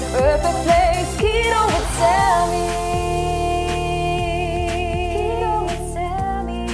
the perfect place. Keto with Sammy. Keto with Sammy.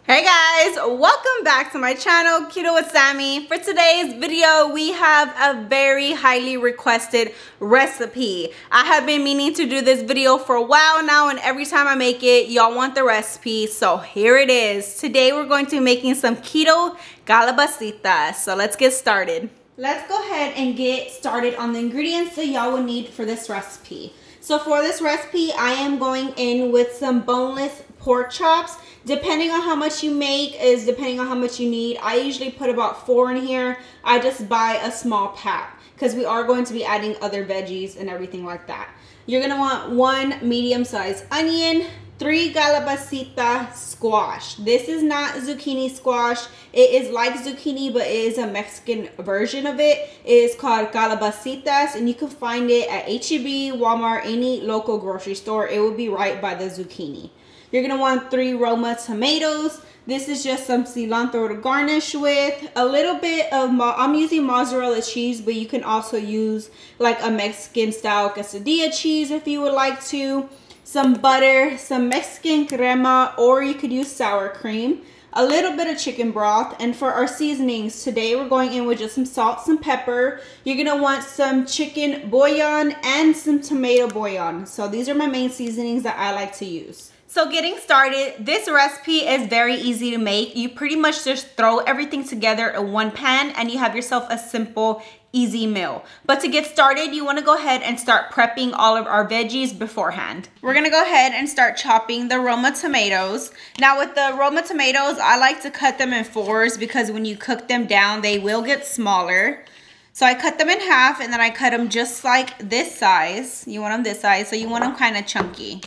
Hey guys, welcome back to my channel, Keto with Sammy. For today's video, we have a very highly requested recipe. I have been meaning to do this video for a while now, and every time I make it, y'all want the recipe, so here it is. Today we're going to be making some keto calabacitas, so let's get started. Let's go ahead and get started on the ingredients that y'all will need for this recipe. So for this recipe, I am going in with some boneless pork chops. Depending on how much you make is depending on how much you need. I usually put about 4 in here. I just buy a small pack because we are going to be adding other veggies and everything like that. You're gonna want 1 medium-sized onion, 3 calabacita squash. This is not zucchini squash. It is like zucchini, but it is a Mexican version of it. It is called Calabacitas, and you can find it at H-E-B, Walmart, any local grocery store. It will be right by the zucchini. You're gonna want 3 Roma tomatoes. This is just some cilantro to garnish with. A little bit of, I'm using mozzarella cheese, but you can also use like a Mexican style quesadilla cheese if you would like to. Some butter, some Mexican crema, or you could use sour cream. A little bit of chicken broth. And for our seasonings, today we're going in with just some salt, some pepper. You're gonna want some chicken bouillon and some tomato bouillon. So these are my main seasonings that I like to use. So getting started, this recipe is very easy to make. You pretty much just throw everything together in one pan and you have yourself a simple, easy meal. But to get started, you wanna go ahead and start prepping all of our veggies beforehand. We're gonna go ahead and start chopping the Roma tomatoes. Now with the Roma tomatoes, I like to cut them in 4s because when you cook them down, they will get smaller. So I cut them in half and then I cut them just like this size. You want them this size, so you want them kind of chunky.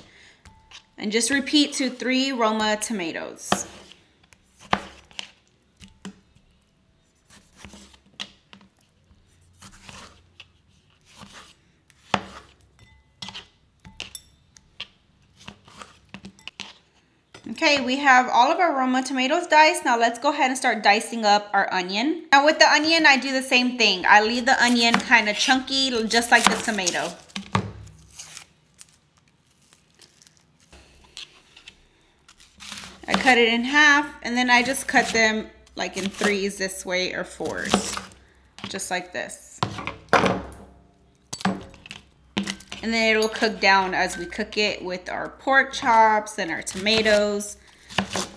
And just repeat to 3 Roma tomatoes. Okay, we have all of our Roma tomatoes diced. Now let's go ahead and start dicing up our onion. Now with the onion, I do the same thing. I leave the onion kind of chunky, just like the tomato. I cut it in half and then I just cut them like in 3s this way or 4s, just like this. And then it'll cook down as we cook it with our pork chops and our tomatoes,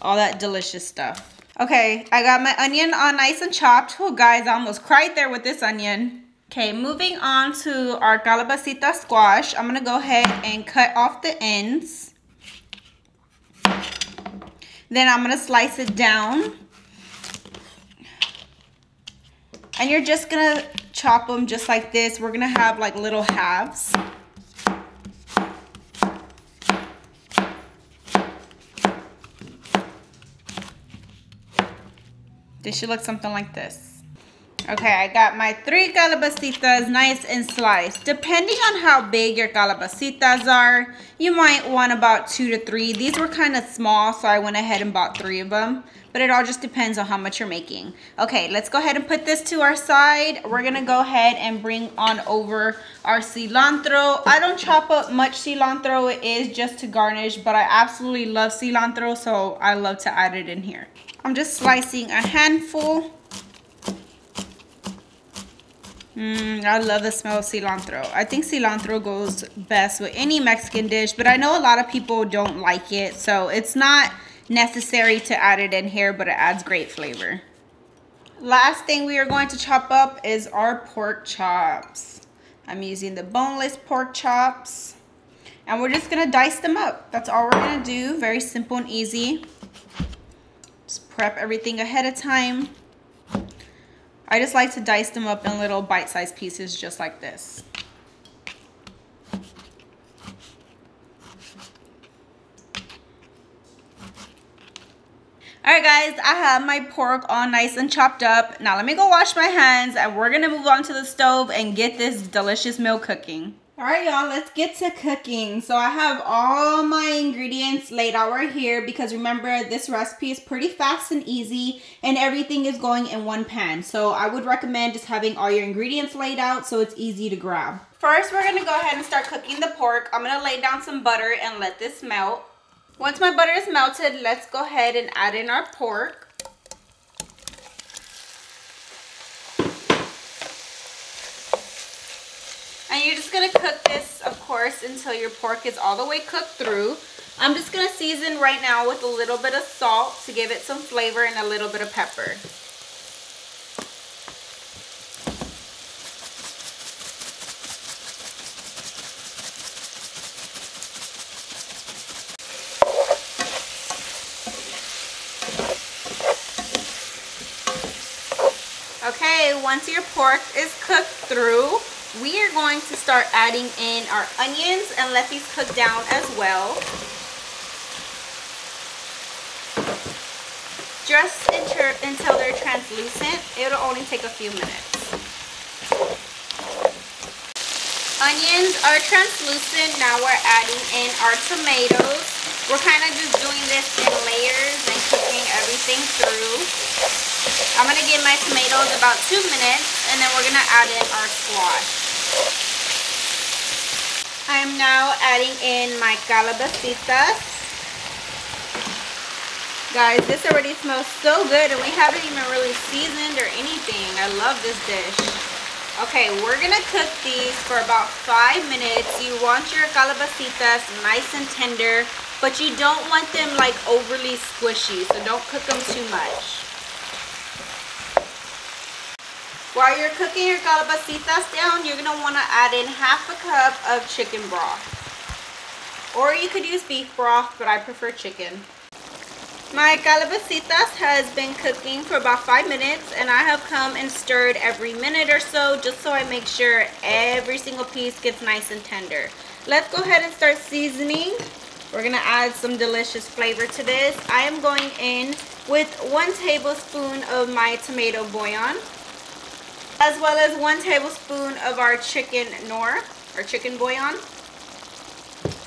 all that delicious stuff. Okay, I got my onion all nice and chopped. Oh guys, I almost cried there with this onion. Okay, moving on to our calabacita squash. I'm gonna go ahead and cut off the ends. Then I'm gonna slice it down. And you're just gonna chop them just like this. We're gonna have like little halves. They should look something like this. Okay, I got my 3 calabacitas nice and sliced. Depending on how big your calabacitas are, you might want about 2 to 3. These were kind of small, so I went ahead and bought 3 of them. But it all just depends on how much you're making. Okay, let's go ahead and put this to our side. We're gonna go ahead and bring on over our cilantro. I don't chop up much cilantro. It is just to garnish, but I absolutely love cilantro, so I love to add it in here. I'm just slicing a handful. I love the smell of cilantro. I think cilantro goes best with any Mexican dish, but I know a lot of people don't like it, so it's not necessary to add it in here, but it adds great flavor. Last thing we are going to chop up is our pork chops. I'm using the boneless pork chops, and we're just gonna dice them up. That's all we're gonna do. Very simple and easy. Just prep everything ahead of time. I just like to dice them up in little bite-sized pieces just like this. Alright guys, I have my pork all nice and chopped up. Now let me go wash my hands and we're gonna move on to the stove and get this delicious meal cooking. All right, y'all, let's get to cooking. So I have all my ingredients laid out right here because remember, this recipe is pretty fast and easy and everything is going in one pan. So I would recommend just having all your ingredients laid out so it's easy to grab. First, we're gonna go ahead and start cooking the pork. I'm gonna lay down some butter and let this melt. Once my butter is melted, let's go ahead and add in our pork. And you're just gonna cook this, of course, until your pork is all the way cooked through. I'm just gonna season right now with a little bit of salt to give it some flavor and a little bit of pepper. Okay, once your pork is cooked through, we are going to start adding in our onions and let these cook down as well. Just until they're translucent. It'll only take a few minutes. Onions are translucent. Now we're adding in our tomatoes. We're kind of just doing this in layers and cooking everything through. I'm going to give my tomatoes about 2 minutes and then we're going to add in our squash. I am now adding in my calabacitas. Guys, this already smells so good and we haven't even really seasoned or anything. I love this dish. Okay, we're gonna cook these for about 5 minutes. You want your calabacitas nice and tender, but you don't want them like overly squishy, so don't cook them too much. While you're cooking your calabacitas down, you're going to want to add in half a cup of chicken broth. Or you could use beef broth, but I prefer chicken. My calabacitas has been cooking for about 5 minutes, and I have come and stirred every minute or so, just so I make sure every single piece gets nice and tender. Let's go ahead and start seasoning. We're going to add some delicious flavor to this. I am going in with 1 tablespoon of my tomato bouillon, as well as 1 tablespoon of our chicken nor, or chicken bouillon.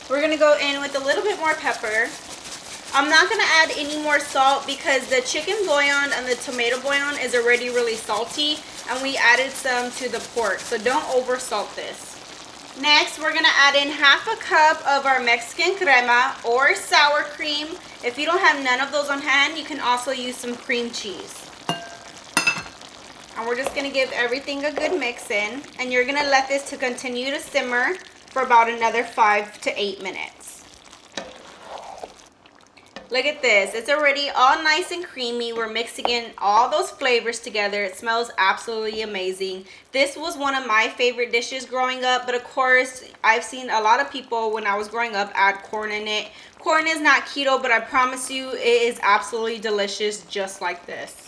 We're gonna go in with a little bit more pepper. I'm not gonna add any more salt because the chicken bouillon and the tomato bouillon is already really salty and we added some to the pork, so don't over salt this. Next, we're gonna add in half a cup of our Mexican crema or sour cream. If you don't have none of those on hand, you can also use some cream cheese. And we're just going to give everything a good mix in. And you're going to let this to continue to simmer for about another 5 to 8 minutes. Look at this. It's already all nice and creamy. We're mixing in all those flavors together. It smells absolutely amazing. This was one of my favorite dishes growing up. But of course, I've seen a lot of people when I was growing up add corn in it. Corn is not keto, but I promise you it is absolutely delicious just like this.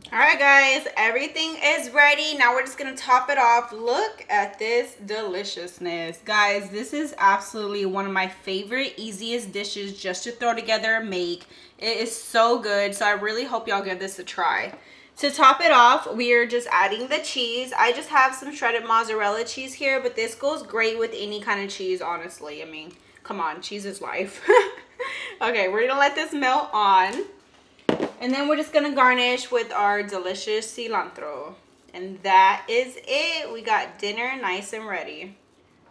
Alright guys, everything is ready. Now we're just going to top it off. Look at this deliciousness. Guys, this is absolutely one of my favorite, easiest dishes just to throw together and make. It is so good, so I really hope y'all give this a try. To top it off, we are just adding the cheese. I just have some shredded mozzarella cheese here, but this goes great with any kind of cheese, honestly. I mean, come on, cheese is life. Okay, we're going to let this melt on. And then we're just going to garnish with our delicious cilantro. And that is it. We got dinner nice and ready.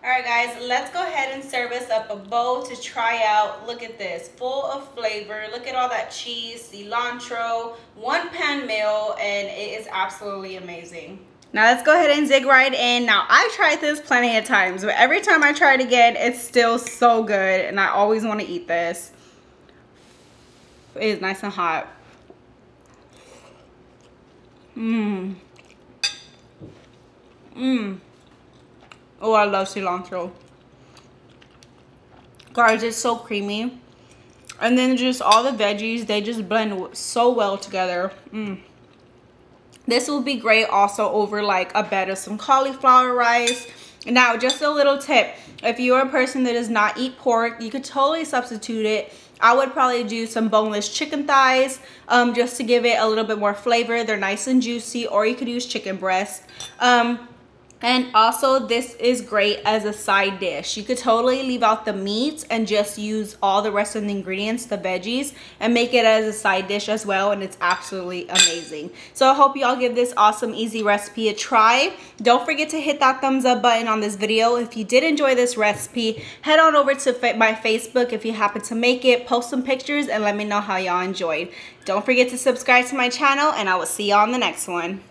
Alright guys, let's go ahead and serve us up a bowl to try out. Look at this, full of flavor. Look at all that cheese, cilantro, 1 pan meal, and it is absolutely amazing. Now let's go ahead and zig right in. Now I tried this plenty of times, but every time I try it again, it's still so good. And I always want to eat this. It is nice and hot. Oh, I love cilantro. Guys, it's so creamy. And then just all the veggies, they just blend so well together. This will be great also over like a bed of some cauliflower rice. Now, just a little tip. If you're a person that does not eat pork, you could totally substitute it. I would probably do some boneless chicken thighs just to give it a little bit more flavor. They're nice and juicy, or you could use chicken breast. And also, this is great as a side dish. You could totally leave out the meats and just use all the rest of the ingredients, the veggies, and make it as a side dish as well, and it's absolutely amazing. So I hope y'all give this awesome, easy recipe a try. Don't forget to hit that thumbs up button on this video. If you did enjoy this recipe, head on over to my Facebook if you happen to make it, post some pictures, and let me know how y'all enjoyed. Don't forget to subscribe to my channel, and I will see y'all on the next one.